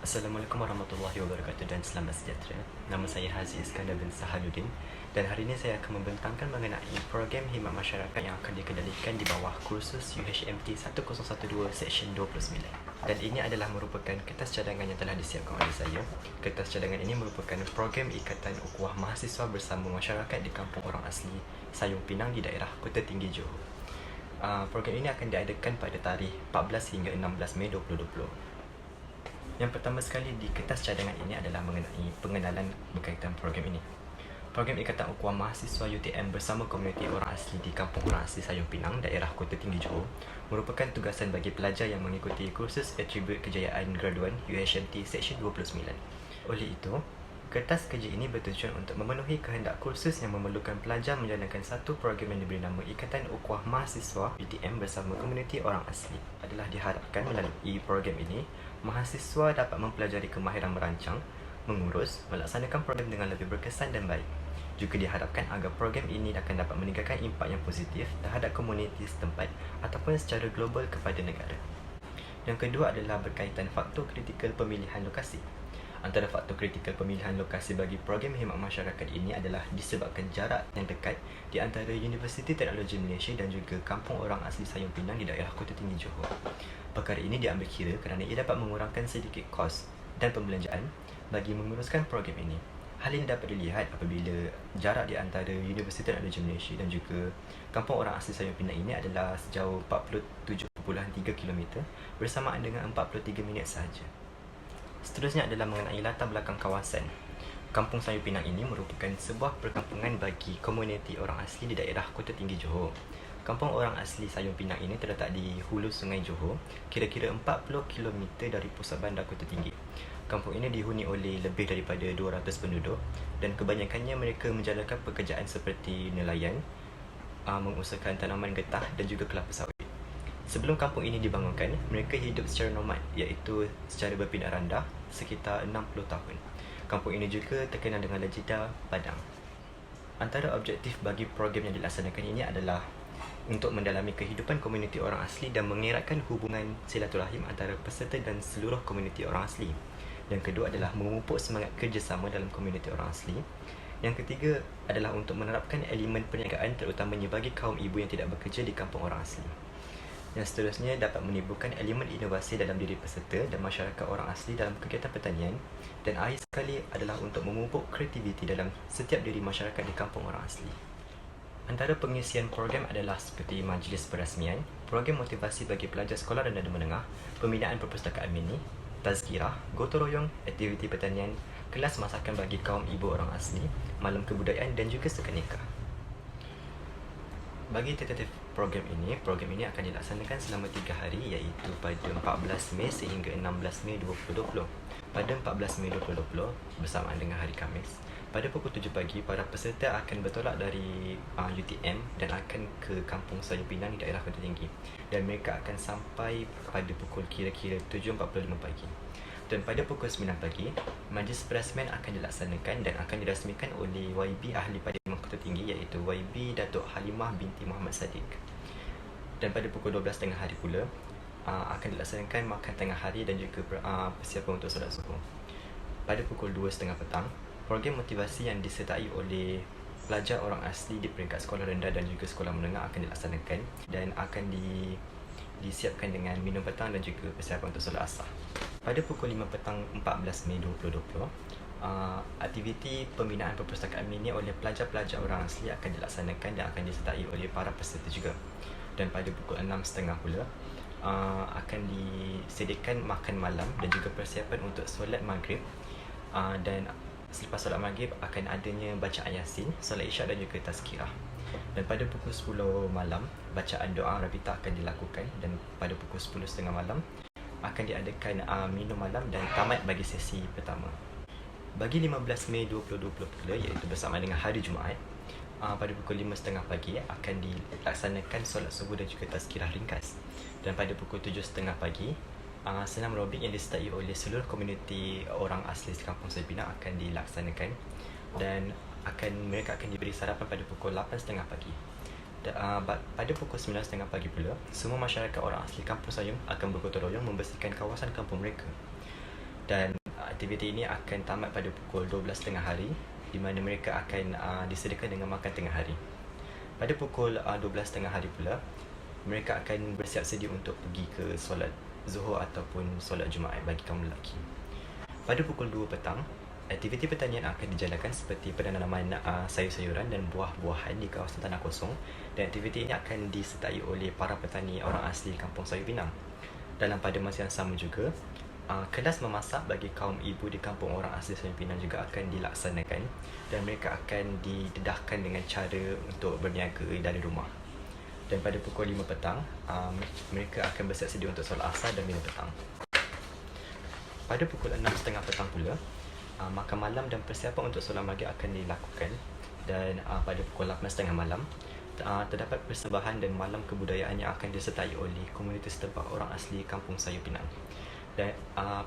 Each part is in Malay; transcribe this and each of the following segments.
Assalamualaikum warahmatullahi wabarakatuh dan selamat sejahtera. Nama saya Haziq Iskandar bin Sahaluddin dan hari ini saya akan membentangkan mengenai program khidmat masyarakat yang akan dikendalikan di bawah kursus UHMT 1012 Seksyen 29. Dan ini adalah merupakan kertas cadangan yang telah disiapkan oleh saya. Kertas cadangan ini merupakan program Ikatan Ukhuwah Mahasiswa bersama masyarakat di Kampung Orang Asli Sayung Pinang di daerah Kota Tinggi Johor. Program ini akan diadakan pada tarikh 14 hingga 16 Mei 2020. Yang pertama sekali di kertas cadangan ini adalah mengenai pengenalan berkaitan program ini. Program Ikatan Ukhuwah Mahasiswa UTM bersama komuniti orang asli di Kampung Orang Asli Sayung Pinang, daerah Kota Tinggi Johor, merupakan tugasan bagi pelajar yang mengikuti kursus Atribut Kejayaan Graduan UHMT Seksyen 29. Oleh itu, kertas kerja ini bertujuan untuk memenuhi kehendak kursus yang memerlukan pelajar menjalankan satu program yang diberi nama Ikatan Ukhuwah Mahasiswa UTM bersama komuniti orang asli. Adalah diharapkan melalui program ini, mahasiswa dapat mempelajari kemahiran merancang, mengurus, melaksanakan program dengan lebih berkesan dan baik. Juga diharapkan agar program ini akan dapat meninggalkan impak yang positif terhadap komuniti setempat ataupun secara global kepada negara. Yang kedua adalah berkaitan faktor kritikal pemilihan lokasi. Antara faktor kritikal pemilihan lokasi bagi program khidmat masyarakat ini adalah disebabkan jarak yang dekat di antara Universiti Teknologi Malaysia dan juga Kampung Orang Asli Sayung Pinang di daerah Kota Tinggi Johor. Perkara ini diambil kira kerana ia dapat mengurangkan sedikit kos dan pembelanjaan bagi menguruskan program ini. Hal ini dapat dilihat apabila jarak di antara Universiti Teknologi Malaysia dan juga Kampung Orang Asli Sayung Pinang ini adalah sejauh 47.3 km bersamaan dengan 43 minit sahaja. Seterusnya adalah mengenai latar belakang kawasan. Kampung Sayung Pinang ini merupakan sebuah perkampungan bagi komuniti orang asli di daerah Kota Tinggi Johor. Kampung Orang Asli Sayung Pinang ini terletak di hulu Sungai Johor, kira-kira 40 km dari pusat bandar Kota Tinggi. Kampung ini dihuni oleh lebih daripada 200 penduduk dan kebanyakannya mereka menjalankan pekerjaan seperti nelayan, mengusahakan tanaman getah dan juga kelapa sawit. Sebelum kampung ini dibangunkan, mereka hidup secara nomad, iaitu secara berpindah randah sekitar 60 tahun. Kampung ini juga terkenal dengan legenda Padang. Antara objektif bagi program yang dilaksanakan ini adalah untuk mendalami kehidupan komuniti orang asli dan mengeratkan hubungan silaturahim antara peserta dan seluruh komuniti orang asli. Yang kedua adalah memupuk semangat kerjasama dalam komuniti orang asli. Yang ketiga adalah untuk menerapkan elemen perniagaan terutamanya bagi kaum ibu yang tidak bekerja di kampung orang asli. Yang seterusnya dapat menimbulkan elemen inovasi dalam diri peserta dan masyarakat orang asli dalam kegiatan pertanian. Dan akhir sekali adalah untuk memupuk kreativiti dalam setiap diri masyarakat di kampung orang asli. Antara pengisian program adalah seperti majlis perasmian, program motivasi bagi pelajar sekolah rendah dan menengah, pembinaan perpustakaan mini, tazkirah, gotong royong, aktiviti pertanian, kelas masakan bagi kaum ibu orang asli, malam kebudayaan dan juga sukan nikah. Bagi tentatif program ini akan dilaksanakan selama 3 hari, iaitu pada 14 Mei sehingga 16 Mei 2020. Pada 14 Mei 2020 bersamaan dengan hari Khamis, pada pukul 7 pagi, para peserta akan bertolak dari UTM dan akan ke Kampung Sayung Pinang di daerah Kota Tinggi. Dan mereka akan sampai pada pukul kira-kira 7.45 pagi. Dan pada pukul 9 pagi, majlis perasmian akan dilaksanakan dan akan dirasmikan oleh YB Ahli Parlimen Kota Tinggi, iaitu YB Datuk Halimah binti Muhammad Sadiq. Dan pada pukul 12 tengah hari pula, akan dilaksanakan makan tengah hari dan juga persiapan untuk solat subuh. Pada pukul 2.30 petang, program motivasi yang disertai oleh pelajar orang asli di peringkat sekolah rendah dan juga sekolah menengah akan dilaksanakan dan akan disiapkan dengan minum petang dan juga persiapan untuk solat asar. Pada pukul 5 petang 14 Mei 2020, aktiviti pembinaan perpustakaan mini oleh pelajar-pelajar orang asli akan dilaksanakan dan akan disertai oleh para peserta juga. Dan pada pukul 6.30 pula, akan disediakan makan malam dan juga persiapan untuk solat maghrib. Dan selepas solat maghrib akan adanya bacaan Yasin, solat Isyak dan juga tazkirah. Dan pada pukul 10 malam, bacaan doa Rabita akan dilakukan dan pada pukul 10.30 malam akan diadakan minum malam dan tamat bagi sesi pertama. Bagi 15 Mei 2020 pula, iaitu bersama dengan hari Jumaat, pada pukul 5.30 pagi akan dilaksanakan solat subuh dan juga tazkirah ringkas. Dan pada pukul 7.30 pagi, senam aerobik yang disertai oleh seluruh komuniti orang asli di Kampung Sayung Pinang akan dilaksanakan dan mereka akan diberi sarapan pada pukul 8.30 pagi. Pada pukul 9.30 pagi pula, semua masyarakat orang asli Kampung Sayung akan bergotong royong membersihkan kawasan kampung mereka. Dan aktiviti ini akan tamat pada pukul 12 tengah hari, di mana mereka akan disediakan dengan makan tengah hari. Pada pukul 12 tengah hari pula, mereka akan bersiap sedia untuk pergi ke solat Zuhur ataupun solat Jumaat bagi kaum lelaki. Pada pukul 2 petang, aktiviti pertanian akan dijalankan seperti penanaman sayur-sayuran dan buah-buahan di kawasan tanah kosong, dan aktiviti ini akan disertai oleh para petani orang asli Kampung Sayur Pinang. Dalam pada masa yang sama juga, kelas memasak bagi kaum ibu di kampung orang asli Sayur Pinang juga akan dilaksanakan, dan mereka akan didedahkan dengan cara untuk berniaga dari rumah. Dan pada pukul 5 petang, mereka akan bersiap sedia untuk solat asar dan minum petang. Pada pukul 6.30 petang pula, makan malam dan persiapan untuk solat maghrib akan dilakukan. Dan pada pukul 8.30 malam, terdapat persembahan dan malam kebudayaan yang akan disertai oleh komuniti setempat orang asli Kampung Sayur Pinang. Dan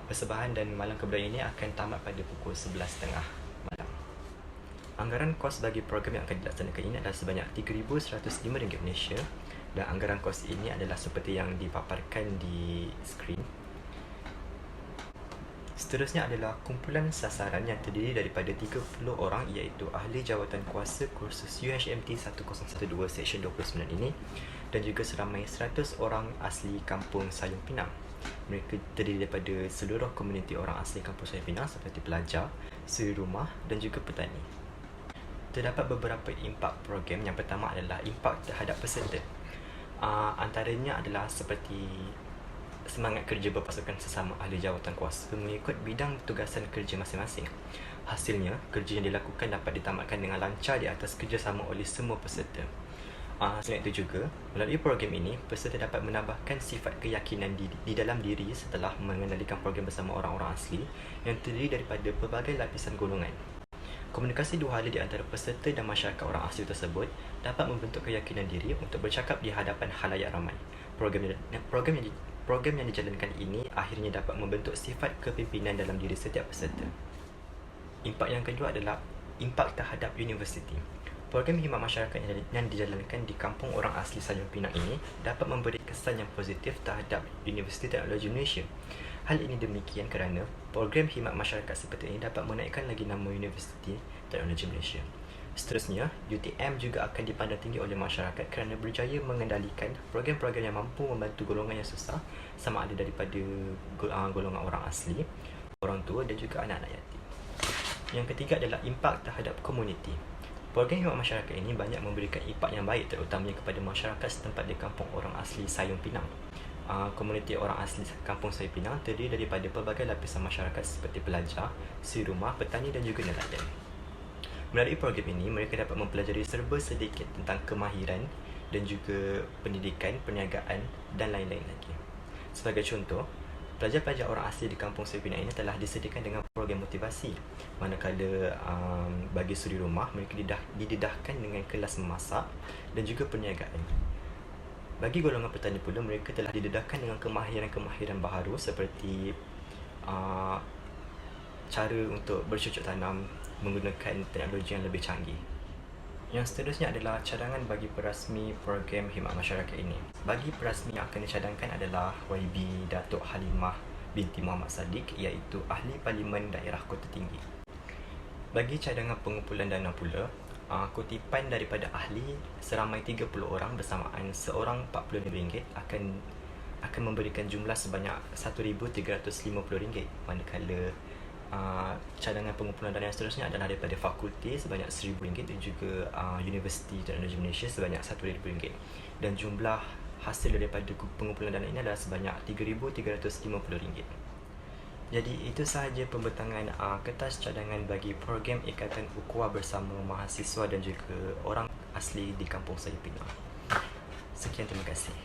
persembahan dan malam kebudayaan ini akan tamat pada pukul 11.30 malam. Anggaran kos bagi program yang akan dilaksanakan ini adalah sebanyak RM3,105 Malaysia, dan anggaran kos ini adalah seperti yang dipaparkan di skrin. Seterusnya adalah kumpulan sasaran yang terdiri daripada 30 orang, iaitu ahli jawatan kuasa kursus UHMT 1012 Seksyen 29 ini, dan juga seramai 100 orang asli Kampung Sayur Pinang. Mereka terdiri daripada seluruh komuniti orang asli Kampung Sayur Pinang seperti pelajar, suri rumah dan juga petani. Terdapat beberapa impak program. Yang pertama adalah impak terhadap peserta. Antaranya adalah seperti semangat kerja berpasukan sesama ahli jawatan kuasa mengikut bidang tugasan kerja masing-masing. Hasilnya, kerja yang dilakukan dapat ditamatkan dengan lancar di atas kerjasama oleh semua peserta. Selain itu juga, melalui program ini, peserta dapat menambahkan sifat keyakinan di dalam diri setelah mengendalikan program bersama orang-orang asli yang terdiri daripada pelbagai lapisan golongan. Komunikasi dua hala di antara peserta dan masyarakat orang asli tersebut dapat membentuk keyakinan diri untuk bercakap di hadapan khalayak ramai. Program yang dijalankan ini akhirnya dapat membentuk sifat kepimpinan dalam diri setiap peserta. Impak yang kedua adalah impak terhadap universiti. Program khidmat masyarakat yang dijalankan di Kampung Orang Asli Sayur Pinang ini dapat memberi kesan yang positif terhadap Universiti Teknologi Malaysia. Hal ini demikian kerana program khidmat masyarakat seperti ini dapat menaikkan lagi nama Universiti Teknologi Malaysia. Seterusnya, UTM juga akan dipandang tinggi oleh masyarakat kerana berjaya mengendalikan program-program yang mampu membantu golongan yang susah, sama ada daripada golongan orang asli, orang tua dan juga anak-anak yatim. Yang ketiga adalah impak terhadap komuniti. Program khidmat masyarakat ini banyak memberikan impak yang baik terutamanya kepada masyarakat setempat di Kampung Orang Asli Sayur Pinang. Komuniti orang asli Kampung Sayur Pinang terdiri daripada pelbagai lapisan masyarakat seperti pelajar, suri rumah, petani dan juga nelayan. Melalui program ini, mereka dapat mempelajari serba sedikit tentang kemahiran dan juga pendidikan, perniagaan dan lain-lain lagi. Sebagai contoh, pelajar-pelajar orang asli di Kampung Sayur Pinang ini telah disediakan dengan program motivasi, manakala bagi suri rumah, mereka didedahkan dengan kelas memasak dan juga perniagaan. Bagi golongan petani pula, mereka telah didedahkan dengan kemahiran-kemahiran baharu seperti cara untuk bercocok tanam menggunakan teknologi yang lebih canggih. Yang seterusnya adalah cadangan bagi perasmi program khidmat masyarakat ini. Bagi perasmi yang akan dicadangkan adalah YB Datuk Halimah binti Muhammad Sadiq, iaitu Ahli Parlimen Daerah Kota Tinggi. Bagi cadangan pengumpulan dana pula, kutipan daripada ahli seramai 30 orang bersamaan seorang RM45 akan memberikan jumlah sebanyak RM1,350, manakala cadangan pengumpulan dana yang seterusnya adalah daripada fakulti sebanyak RM1,000 dan juga Universiti Teknologi Malaysia sebanyak RM1,000, dan jumlah hasil daripada pengumpulan dana ini adalah sebanyak RM3,350. Jadi itu sahaja pembentangan kertas cadangan bagi program Ikatan Ukhuwah bersama mahasiswa dan juga orang asli di Kampung Sayur Pinang. Sekian, terima kasih.